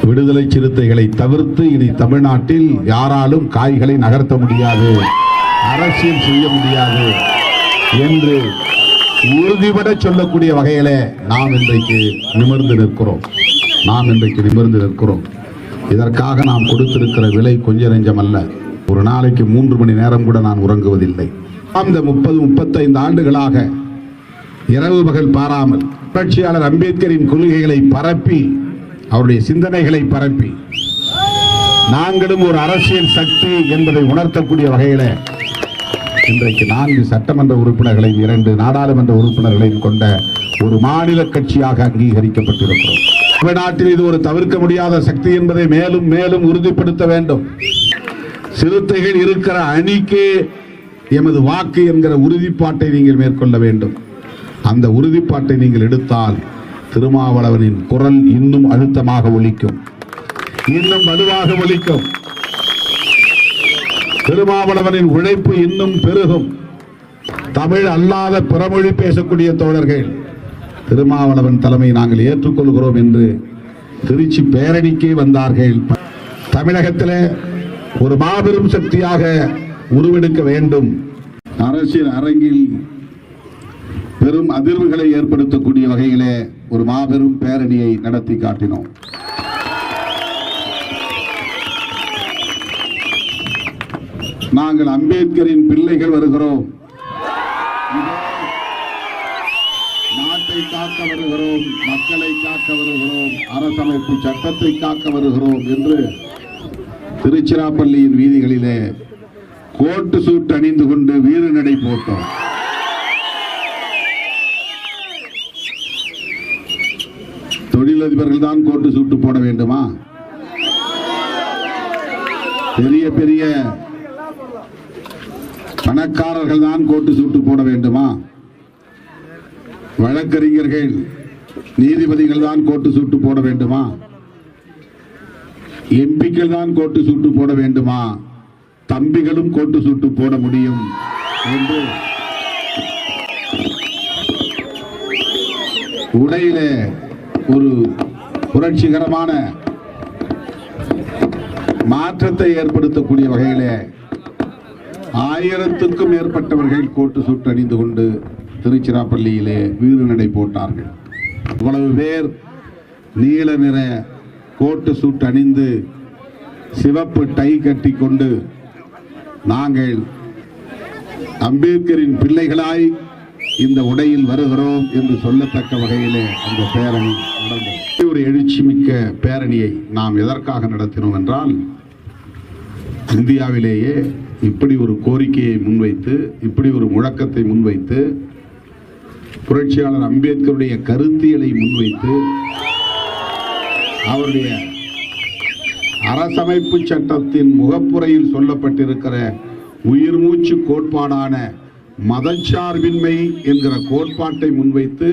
விடுதலை சிறுத்தைகளை தவிர்த்து இனி தமிழ்நாட்டில் யாராலும் காய்களை நகர்த்த முடியாது, அரசியல் செய்ய முடியாது என்று உறுதிபட சொல்லக்கூடிய வகையில நாம் இன்றைக்கு நிமிர்ந்து நிற்கிறோம். இதற்காக நாம் கொடுத்திருக்கிற விலை கொஞ்ச நெஞ்சம் அல்ல. ஒரு நாளைக்கு 3 மணி நேரம் கூட நான் உறங்குவதில்லை. இந்த 30-35 ஆண்டுகளாக இரவு பகல் பாராமல் புரட்சியாளர் அம்பேத்கரின் கொள்கைகளை பரப்பி, அவருடைய சிந்தனைகளை பரப்பி, நாங்களும் ஒரு அரசியல் சக்தி என்பதை உணர்த்தக்கூடிய வகையில இன்றைக்கு 4 சட்டமன்ற உறுப்பினர்களையும் 2 நாடாளுமன்ற உறுப்பினர்களையும் கொண்ட ஒரு மாநில கட்சியாக அங்கீகரிக்கப்பட்டிருக்கிறோம். தமிழ்நாட்டில் இது ஒரு தவிர்க்க முடியாத சக்தி என்பதை மேலும் மேலும் உறுதிப்படுத்த வேண்டும். சிறுத்தைகள் இருக்கிற அணிக்கு எமது வாக்கு என்கிற உறுதிப்பாட்டை நீங்கள் மேற்கொள்ள வேண்டும். அந்த உறுதிப்பாட்டை நீங்கள் எடுத்தால் திருமாவளவனின் குரல் இன்னும் அழுத்தமாக ஒலிக்கும், இன்னும் வலுவாக ஒலிக்கும். திருமாவளவனின் உழைப்பு இன்னும் பெருகும். தமிழ் அல்லாத பிறமொழி பேசக்கூடிய தோழர்கள் திருமாவளவன் தலைமை நாங்கள் ஏற்றுக்கொள்கிறோம் என்று திருச்சி பேரணிக்கே வந்தார்கள். தமிழகத்தில் ஒரு மாபெரும் சக்தியாக உருவெடுக்க வேண்டும். அரசியல் அரங்கில் பெரும் அதிர்வுகளை ஏற்படுத்தக்கூடிய வகையிலே ஒரு மாபெரும் பேரணியை நடத்தி காட்டினோம். நாங்கள் அம்பேத்கரின் பிள்ளைகள் வருகிறோம், நாட்டை காக்க வருகிறோம், மக்களை காக்க வருகிறோம், அரசமைப்பு சட்டத்தை காக்க வருகிறோம் என்று திருச்சிராப்பள்ளியின் வீதிகளிலே கோட்டு சூட்டு அணிந்து கொண்டு வீறு நடை போட்டோம். தொழிலதிபர்கள் தான் கோட்டு சூட்டு போட வேண்டுமா? பெரிய பெரிய பணக்காரர்கள் தான் கோட்டு சூட்டு போட வேண்டுமா? வழக்கறிஞர்கள், நீதிபதிகள் தான் கோட்டு சூட்டு போட வேண்டுமா? எம்பிக்கள் தான் கோட்டு சூட்டு போட வேண்டுமா? தம்பிகளும் கோட்டு சூட்டு போட முடியும் என்று உடையிலே ஒரு புரட்சிகரமான மாற்றத்தை ஏற்படுத்தக்கூடிய வகையிலே 1000க்கும் மேற்பட்டவர்கள் கோட்டு சூட்டு அணிந்து கொண்டு திருச்சிராப்பள்ளியிலே வீறு நடை போட்டார்கள். இவ்வளவு பேர் நீல நிற கோட்டு சூட்டு அணிந்து சிவப்பு டை கட்டி கொண்டு நாங்கள் அம்பேத்கரின் பிள்ளைகளாய் இந்த உடையில் வருகிறோம் என்று சொல்லத்தக்க வகையிலே அந்த பேரணி நடந்தது. ஒரு எழுச்சி மிக்க பேரணியை நாம் எதற்காக நடத்தினோம் என்றால், இந்தியாவிலேயே இப்படி ஒரு கோரிக்கையை முன்வைத்து, இப்படி ஒரு முழக்கத்தை முன்வைத்து, புரட்சியாளர் அம்பேத்கருடைய கருத்தியலை முன்வைத்து, அவருடைய அரசமைப்பு சட்டத்தின் முகப்புரையில் சொல்லப்பட்டிருக்கிற உயிர் மூச்சு கோட்பாடான மதச்சார்பின்மை என்கிற கோட்பாட்டை முன்வைத்து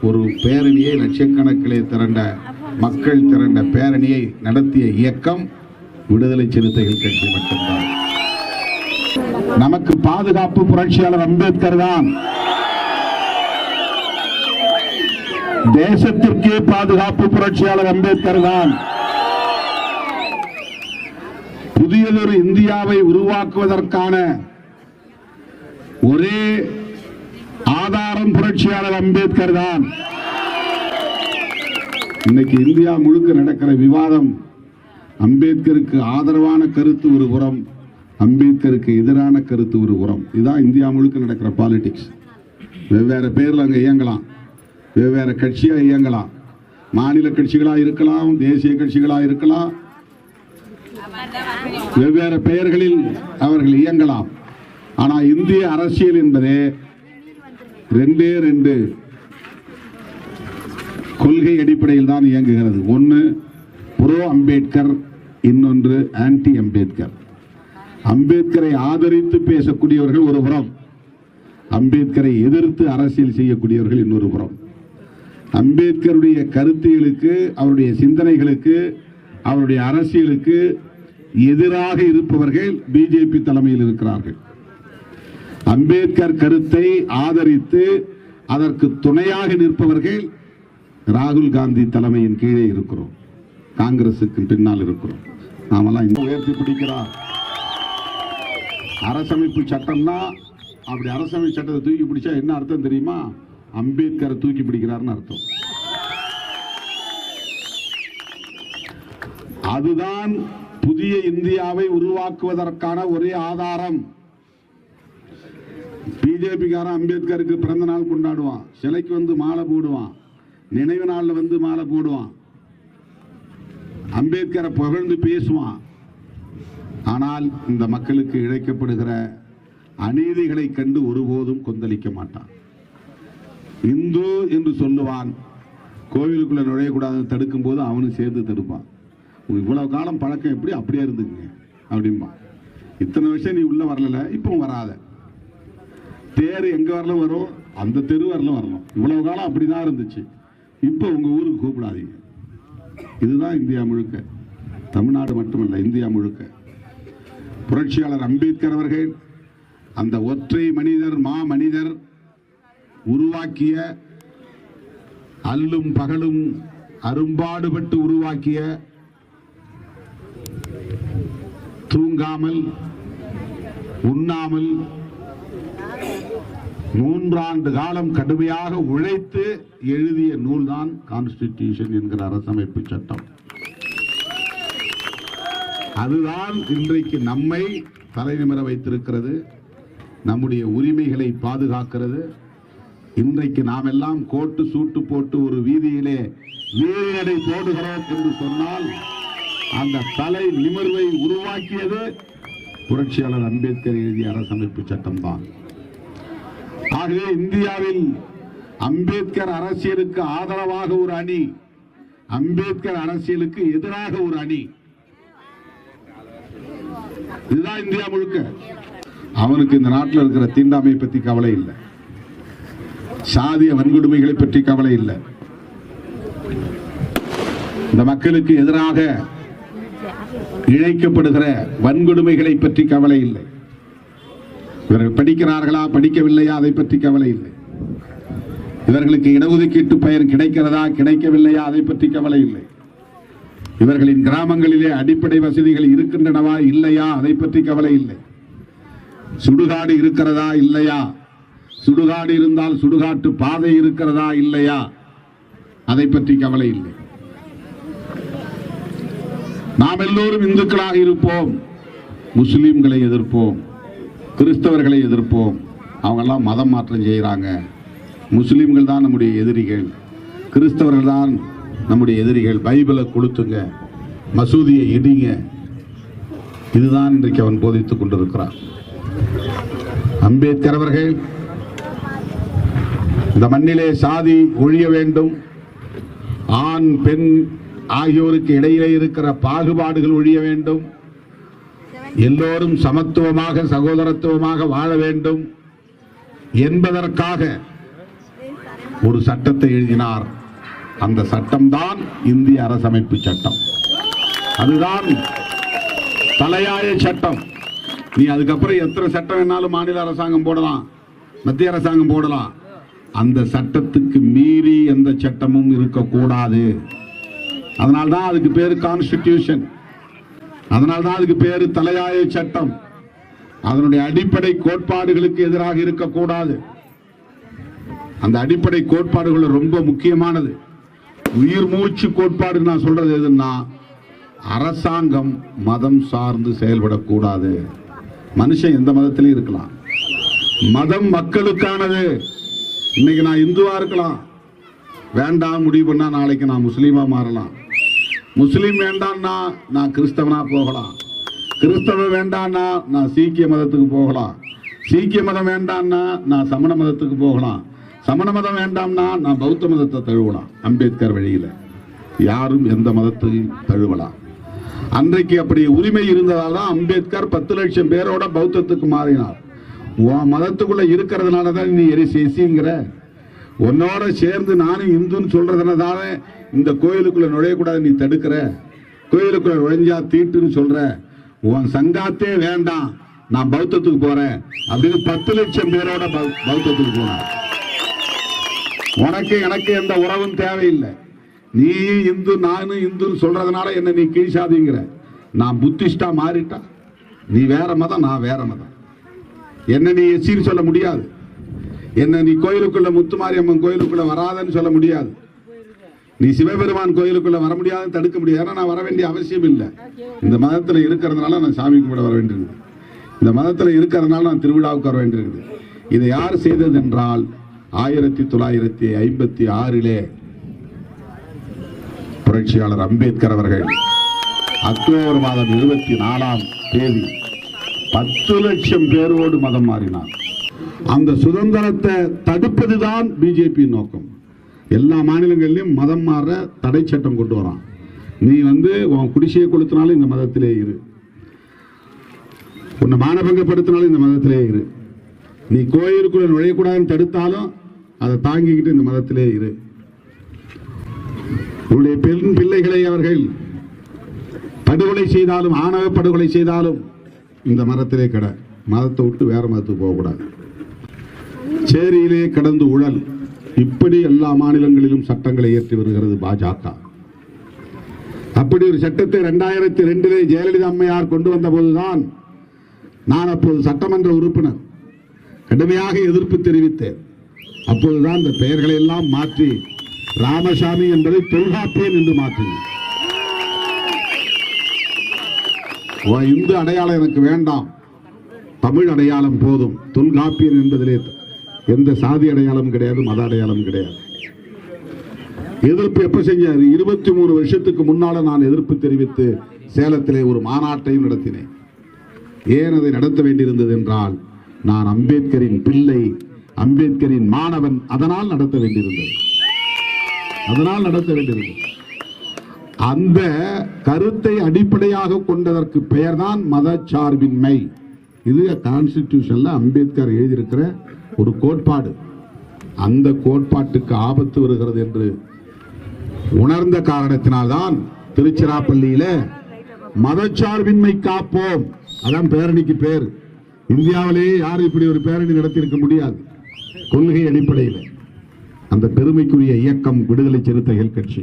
ஒரு பேரணியை, லட்சக்கணக்கிலே திரண்ட மக்கள் திரண்ட பேரணியை நடத்திய இயக்கம் விடுதலை சிறுத்தைகள் கட்சி மட்டும்தான். நமக்கு பாதுகாப்பு புரட்சியாளர் அம்பேத்கர் தான். தேசத்திற்கே பாதுகாப்பு புரட்சியாளர் அம்பேத்கர் தான். புதியதொரு இந்தியாவை உருவாக்குவதற்கான ஒரே ஆதாரம் புரட்சியாளர் அம்பேத்கர் தான். இன்னைக்கு இந்தியா முழுக்க நடக்கிற விவாதம் அம்பேத்கருக்கு ஆதரவான கருத்து ஒரு புறம், அம்பேத்கருக்கு எதிரான கருத்து ஒரு புறம். இதுதான் இந்தியா முழுக்க நடக்கிற பாலிடிக்ஸ். வெவ்வேறு பேர்ல அங்க இயங்கலாம், வெவ்வேறு கட்சியா இயங்கலாம், மாநில கட்சிகளா இருக்கலாம், தேசிய கட்சிகளா இருக்கலாம், வெவ்வேறு பெயர்களில் அவர்கள் இயங்கலாம். ஆனா இந்திய அரசியல் என்பதே 2 கொள்கை அடிப்படையில் தான் இயங்குகிறது. ஒன்று ப்ரோ அம்பேத்கர், இன்னொன்று ஆன்டி அம்பேத்கர். அம்பேத்கரை ஆதரித்து பேசக்கூடியவர்கள் ஒரு புறம், அம்பேத்கரை எதிர்த்து அரசியல் செய்யக்கூடியவர்கள் இன்னொரு புறம். அம்பேத்கருடைய கருத்தியலுக்கு, அவருடைய சிந்தனைகளுக்கு, அவருடைய அரசியலுக்கு எதிராக இருப்பவர்கள் பிஜேபி தலைமையில் இருக்கிறார்கள். அம்பேத்கர் கருத்தை ஆதரித்து அதற்கு துணையாக நிற்பவர்கள் ராகுல் காந்தி தலைமையின் கீழே இருக்கிறோம். காங்கிரசுக்கு பின்னால் இருக்கிறோம். நாமெல்லாம் உயர்த்தி பிடிக்கிறார். அரசமைப்பு சட்டம்னா அப்படி அரசமைப்பு சட்டத்தை தூக்கி பிடிச்சா என்ன அர்த்தம் தெரியுமா? அம்பேத்கரை தூக்கி பிடிக்கிறார்னு அர்த்தம். அதுதான் புதிய இந்தியாவை உருவாக்குவதற்கான ஒரே ஆதாரம். பிஜேபிக்காரன் அம்பேத்கருக்கு பிறந்த நாள் கொண்டாடுவான், சிலைக்கு வந்து மாலை போடுவான், நினைவு நாள்ல வந்து மாலை போடுவான், அம்பேத்கரை புகழ்ந்து பேசுவான். ஆனால் இந்த மக்களுக்கு இழைக்கப்படுகிற அநீதிகளை கண்டு ஒருபோதும் கொந்தளிக்க மாட்டான். இந்து என்று சொல்லுவான், கோவிலுக்குள்ள நுழையக்கூடாதுன்னு தடுக்கும் போது அவனும் சேர்த்து தடுப்பான். இவ்வளவு காலம் பழக்கம் எப்படி அப்படியே இருந்துங்க அப்படின்பா. இத்தனை வருஷம் நீ உள்ள வரல, இப்போ வராத. தேர் எங்க வரலும் வரும், அந்த தெரு வரலும் வரணும். இவ்வளவு காலம் அப்படிதான் இருந்துச்சு, இப்போ உங்க ஊருக்கு கூப்பிடாதீங்க. இதுதான் இந்தியா முழுக்க, தமிழ்நாடு மட்டுமல்ல இந்தியா முழுக்க. புரட்சியாளர் அம்பேத்கர் அவர்கள் அந்த ஒற்றை மனிதர் மாமனிதர் உருவாக்கிய, அல்லும் பகலும் அரும்பாடுபட்டு உருவாக்கிய, தூங்காமல் உண்ணாமல் 3 ஆண்டு காலம் கடுமையாக உழைத்து எழுதிய நூல்தான் கான்ஸ்டிடியூஷன் என்கிற அரசமைப்பு சட்டம். அதுதான் இன்றைக்கு நம்மை தலைநிமிர வைத்திருக்கிறது, நம்முடைய உரிமைகளை பாதுகாக்கிறது. இன்றைக்கு நாம் எல்லாம் கோட்டு சூட்டு போட்டு ஒரு வீதியிலே வீரநடை போடுகிறோம் என்று சொன்னால் அந்த தலை நிமிர்வை உருவாக்கியது புரட்சியாளர் அம்பேத்கர் எழுதிய அரசமைப்பு சட்டம் தான். ஆகவே இந்தியாவில் அம்பேத்கர் அரசியலுக்கு ஆதரவாக ஒரு அணி, அம்பேத்கர் அரசியலுக்கு எதிராக ஒரு அணி. இதுதான் இந்தியா முழுக்க. அவனுக்கு இந்த நாட்டில் இருக்கிற தீண்டாமை பற்றி கவலை இல்லை, சாதிய வன்கொடுமைகளை பற்றி கவலை இல்லை, இந்த மக்களுக்கு எதிராக இழைக்கப்படுகிற வன்கொடுமைகளை பற்றி கவலை இல்லை. இவர்கள் படிக்கிறார்களா படிக்கவில்லையா அதை பற்றி கவலை இல்லை. இவர்களுக்கு இடஒதுக்கீட்டு பயன் கிடைக்கிறதா கிடைக்கவில்லையா அதை பற்றி கவலை இல்லை. இவர்களின் கிராமங்களிலே அடிப்படை வசதிகள் இருக்கின்றனவா இல்லையா அதை பற்றி கவலை இல்லை. சுடுகாடு இருக்கிறதா இல்லையா, சுடுகாடு இருந்தால் சுடுகாட்டு பாதை இருக்கிறதா இல்லையா அதை பற்றி கவலை இல்லை. நாம் எல்லோரும் இந்துக்களாக இருப்போம், முஸ்லிம்களை எதிர்ப்போம், கிறிஸ்தவர்களை எதிர்ப்போம். அவங்க எல்லாம் மதம் மாற்றம் செய்கிறாங்க. முஸ்லிம்கள் தான் நம்முடைய எதிரிகள், கிறிஸ்தவர்கள் தான் நம்முடைய எதிரிகள். பைபிளை கொளுத்துங்க, மசூதியை இடிங்க. இதுதான் இன்றைக்கு அவன் போதித்துக் கொண்டிருக்கிறான். அம்பேத்கர் அவர்கள் இந்த மண்ணிலே சாதி ஒழிய வேண்டும், ஆண் பெண் ஆகியோருக்கு இடையிலே இருக்கிற பாகுபாடுகள் ஒழிய வேண்டும், எல்லோரும் சமத்துவமாக சகோதரத்துவமாக வாழ வேண்டும் என்பதற்காக ஒரு சட்டத்தை எழுதினார். அந்த சட்டம்தான் இந்திய அரசமைப்பு சட்டம். அதுதான் தலையாய சட்டம். நீ அதுக்கப்புறம் எத்தனை சட்டம் வேணாலும் மாநில அரசாங்கம் போடலாம், மத்திய அரசாங்கம் போடலாம். அந்த சட்டத்துக்கு மீறி எந்த சட்டமும் இருக்கக்கூடாது. அதனால்தான் அதுக்கு பேரு கான்ஸ்டிடியூஷன், அதனால்தான் அதுக்கு பேரு தலையாய சட்டம். அதனுடைய அடிப்படை கோட்பாடுகளுக்கு எதிராக இருக்கக்கூடாது. அந்த அடிப்படை கோட்பாடுகள் ரொம்ப முக்கியமானது. உயிர் மூச்சு கோட்பாடு நான் சொல்றது எதுன்னா, அரசாங்கம் மதம் சார்ந்து செயல்படக்கூடாது. மனுஷன் எந்த மதத்திலும் இருக்கலாம், மதம் மக்களுக்கானது. இன்னைக்கு நான் இந்துவா இருக்கலாம், வேண்டாம் முடிவு பண்ணா நாளைக்கு நான் முஸ்லீமா மாறலாம். முஸ்லீம் வேண்டாம்னா நான் கிறிஸ்தவனா போகலாம், கிறிஸ்தவ வேண்டாம்னா நான் சீக்கிய மதத்துக்கு போகலாம், சீக்கிய மதம் வேண்டாம்னா நான் சமண மதத்துக்கு போகலாம், சமண மதம் வேண்டாம்னா நான் பௌத்த மதத்தை தழுவலாம். அம்பேத்கர் வழியில யாரும் எந்த மதத்தையும் தழுவலாம். அன்றைக்கு அப்படி உரிமை இருந்ததால் தான் அம்பேத்கர் 10 லட்சம் பேரோட பௌத்தத்துக்கு மாறினார். உன் மதத்துக்குள்ள இருக்கிறதுனால தான் நீ எரிசிங்கிற, உன்னோட சேர்ந்து நானும் இந்துன்னு சொல்றதுனால இந்த கோயிலுக்குள்ள நுழையக்கூடாது நீ தடுக்கிற, கோயிலுக்குள்ள நுழைஞ்சா தீட்டுன்னு சொல்ற, உன் சங்காத்தே வேண்டாம் நான் பௌத்தத்துக்கு போறேன் அப்படின்னு 10 லட்சம் பேரோட பௌத்தத்துக்கு போனார். உனக்கு எனக்கு எந்த உறவும் தேவையில்லை. நீ இந்து நானும் இந்துன்னு சொல்றதுனால என்ன நீ கீழ்சாதிங்கிற. நான் புத்திஸ்டா மாறிட்டா நீ வேற மதம், நான் வேற மதம். என்ன நீ எஸ்சின்னு சொல்ல முடியாது. என்ன நீ கோயிலுக்குள்ள முத்துமாரியம்மன் கோயிலுக்குள்ள வராதன்னு சொல்ல முடியாது. நீ சிவபெருமான் கோயிலுக்குள்ள வர முடியாதுன்னு தடுக்க முடியாது. ஏன்னா நான் வர வேண்டிய அவசியம் இல்லை. இந்த மதத்தில் இருக்கிறதுனால நான் சாமி கும்பிட வர வேண்டியிருக்குது. இந்த மதத்தில் இருக்கிறதுனால நான் திருவிழாவுக்கு வர வேண்டியிருக்குது. இதை யார் செய்தது என்றால் 1956 புரட்சியாளர் அம்பேத்கர் அவர்கள் அக்டோபர் மாதம் 24ஆம் தேதி 10 லட்சம் பேரோடு மதம் மாறினார். அந்த சுதந்திரத்தை தடுப்பதுதான் பிஜேபி நோக்கம். எல்லா மாநிலங்களிலும் மதம் மாற தடை சட்டம் கொண்டு வரான். நீ உன் குடிசையை கொளுத்தினாலும் இந்த மதத்திலே இரு, உன்னை மானபங்கப்படுத்தினாலும் இந்த மதத்திலே இரு, நீ கோயிலுக்குள்ள நுழையக்கூடாதுன்னு தடுத்தாலும் அதை தாங்கிக்கிட்டு இந்த மதத்திலே இரு. உன்னுடைய பெண் பிள்ளைகளை அவர்கள் படுகொலை செய்தாலும், ஆணவ படுகொலை செய்தாலும் இந்த மதத்திலே கிட, மதத்தை விட்டு வேற மதத்துக்கு போகக்கூடாது. சேரியிலே கடந்து உழல். இப்படி எல்லா மாநிலங்களிலும் சட்டங்களை இயற்றி வருகிறது பாஜக. அப்படி ஒரு சட்டத்தை 2002 ஜெயலலிதா அம்மையார் கொண்டு வந்த போதுதான் நான் அப்போது சட்டமன்ற உறுப்பினர் கடுமையாக எதிர்ப்பு தெரிவித்தேன். அப்போதுதான் இந்த பெயர்களை எல்லாம் மாற்றி ராமசாமி என்பதை தொல்காப்பியன் என்று மாற்றினேன். இந்து அடையாளம் எனக்கு வேண்டாம், தமிழ் அடையாளம் போதும். தொல்காப்பியன் என்பதிலே எந்த சாதி அடையாளம் கிடையாது, மத அடையாளம் கிடையாது. எதிர்ப்பு எப்ப செஞ்சாரு? 23 வருஷத்துக்கு முன்னால நான் எதிர்ப்பு தெரிவித்து சேலத்திலே ஒரு மாநாட்டையும் நடத்தினேன். ஏன் அதை நடத்த வேண்டியிருந்தது என்றால் நான் அம்பேத்கரின் பிள்ளை, அம்பேத்கரின் மாணவன். அதனால் நடத்த வேண்டியிருந்தது. அந்த கருத்தை அடிப்படையாக கொண்டதற்கு பெயர்தான் மதச்சார்பின்மை. இது கான்ஸ்டிடியூஷன்ல அம்பேத்கர் எழுதியிருக்கிற ஒரு கோட்பாடு. அந்த கோட்பாட்டுக்கு ஆபத்து வருகிறது என்று உணர்ந்த காரணத்தினால்தான் திருச்சிராப்பள்ளியில மதச்சார்பின்மை காப்போம், அதான் பேரணிக்கு பேர். இந்தியாவிலேயே யாரும் இப்படி ஒரு பேரணி நடத்தியிருக்க முடியாது. கொள்கை அடிப்படையில் அந்த பெருமைக்குரிய இயக்கம் விடுதலை சிறுத்தைகள் கட்சி.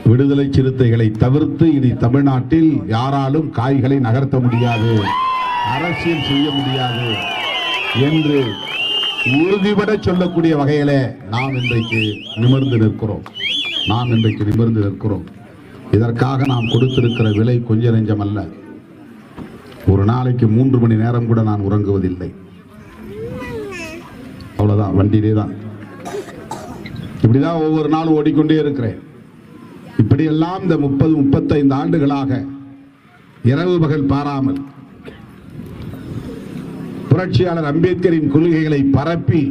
விடுதலை சிறுத்தைகளை தவிர்த்து இனி தமிழ்நாட்டில் யாராலும் காய்களை நகர்த்த முடியாது, அரசியல் செய்ய முடியாது என்று உறுதிபட சொல்லக்கூடிய வகையில நாம் இன்றைக்கு நிமிர்ந்து நிற்கிறோம். இதற்காக நாம் கொடுத்திருக்கிற விலை கொஞ்ச நெஞ்சம் அல்ல. ஒரு நாளைக்கு 3 மணி நேரம் கூட நான் உறங்குவதில்லை. அவ்வளவுதான், வண்டியிலே தான். இப்படிதான் ஒவ்வொரு நாளும் ஓடிக்கொண்டே இருக்கிறேன். இப்படியெல்லாம் இந்த 30-35 ஆண்டுகளாக இரவு பகல் பாராமல் புரட்சியாளர் அம்பேத்கரின் கொள்கைகளை பரப்பி,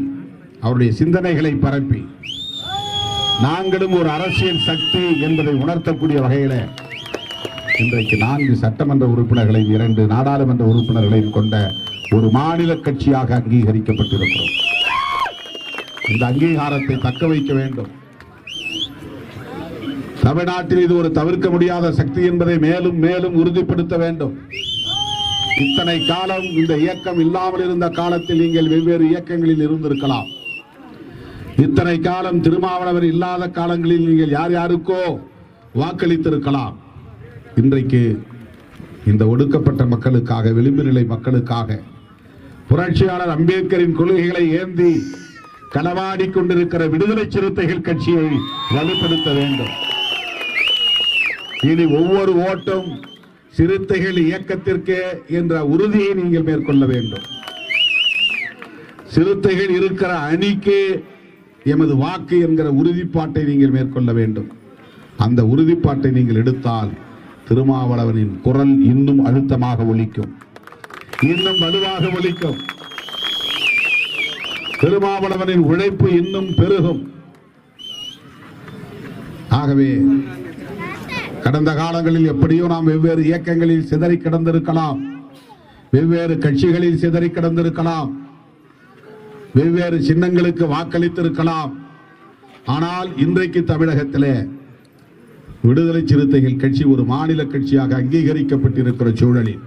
அவருடைய சிந்தனைகளை பரப்பி, நாங்களும் ஒரு அரசியல் சக்தி என்பதை உணர்த்தக்கூடிய வகையில இன்றைக்கு 4 சட்டமன்ற உறுப்பினர்களையும் 2 நாடாளுமன்ற உறுப்பினர்களையும் கொண்ட ஒரு மாநில கட்சியாக அங்கீகரிக்கப்பட்டிருக்கிறோம். இந்த அங்கீகாரத்தை தக்க வைக்க வேண்டும். தமிழ்நாட்டில் இது ஒரு தவிர்க்க முடியாத சக்தி என்பதை மேலும் மேலும் உறுதிப்படுத்த வேண்டும். இத்தனை காலம் இந்த இயக்கம் இல்லாமல் இருந்த காலத்தில் நீங்கள் வெவ்வேறு இயக்கங்களில் இருந்திருக்கலாம். இத்தனை காலம் திருமாவளவன் இல்லாத காலங்களில் நீங்கள் யார் யாருக்கோ வாக்களித்திருக்கலாம். இன்றைக்கு இந்த ஒடுக்கப்பட்ட மக்களுக்காக, விளிம்பு நிலை மக்களுக்காக புரட்சியாளர் அம்பேத்கரின் கொள்கைகளை ஏந்தி களவாடி கொண்டிருக்கிற விடுதலை சிறுத்தைகள் கட்சியை வலுப்படுத்த வேண்டும். இனி ஒவ்வொரு ஓட்டும் சிறுத்தைகள் இயக்கத்திற்கு என்ற உறுதியை நீங்கள் மேற்கொள்ள வேண்டும். சிறுத்தைகள் இருக்கிற அணிக்கு எமது வாக்கு என்கிற உறுதிப்பாட்டை நீங்கள் மேற்கொள்ள வேண்டும். அந்த உறுதிப்பாட்டை நீங்கள் எடுத்தால் திருமாவளவனின் குரல் இன்னும் அழுத்தமாக ஒலிக்கும், இன்னும் வலுவாக ஒலிக்கும். திருமாவளவனின் உழைப்பு இன்னும் பெருகும். ஆகவே கடந்த காலங்களில் எப்படியோ நாம் வெவ்வேறு இயக்கங்களில் சிதறி கிடந்திருக்கலாம், வெவ்வேறு கட்சிகளில் சிதறி கிடந்திருக்கலாம், வெவ்வேறு சின்னங்களுக்கு வாக்களித்திருக்கலாம். ஆனால் இன்றைக்கு தமிழகத்திலே விடுதலை சிறுத்தைகள் கட்சி ஒரு மாநில கட்சியாக அங்கீகரிக்கப்பட்டிருக்கிற சூழலில்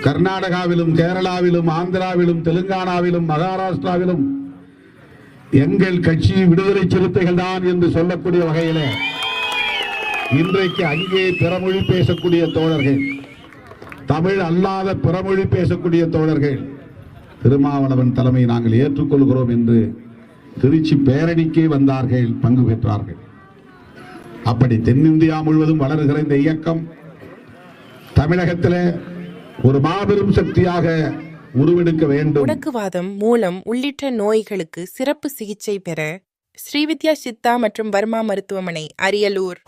கர்நாடகாவிலும், கேரளாவிலும், ஆந்திராவிலும், தெலுங்கானாவிலும், மகாராஷ்டிராவிலும் எங்கள் கட்சி விடுதலை சிறுத்தைகள் தான் என்று சொல்லக்கூடிய வகையில இன்றைக்கு அங்கே பிறமொழி பேசக்கூடிய தோழர்கள், தமிழ் அல்லாத பிறமொழி பேசக்கூடிய தோழர்கள் திருமாவளவன் தலைமை நாங்கள் ஏற்றுக்கொள்கிறோம் என்று திருச்சி பேரணிக்கே வந்தார்கள், பங்கு பெற்றார்கள். அப்படி தென்னிந்தியா முழுவதும் வளர்கிற இந்த இயக்கம் தமிழகத்தில் ஒரு மாபெரும் சக்தியாக உருவெடுக்க வேண்டும். முடக்குவாதம், மூலம் உள்ளிட்ட நோய்களுக்கு சிறப்பு சிகிச்சை பெற ஸ்ரீவித்யா சித்தா மற்றும் வர்மா மருத்துவமனை, அரியலூர்.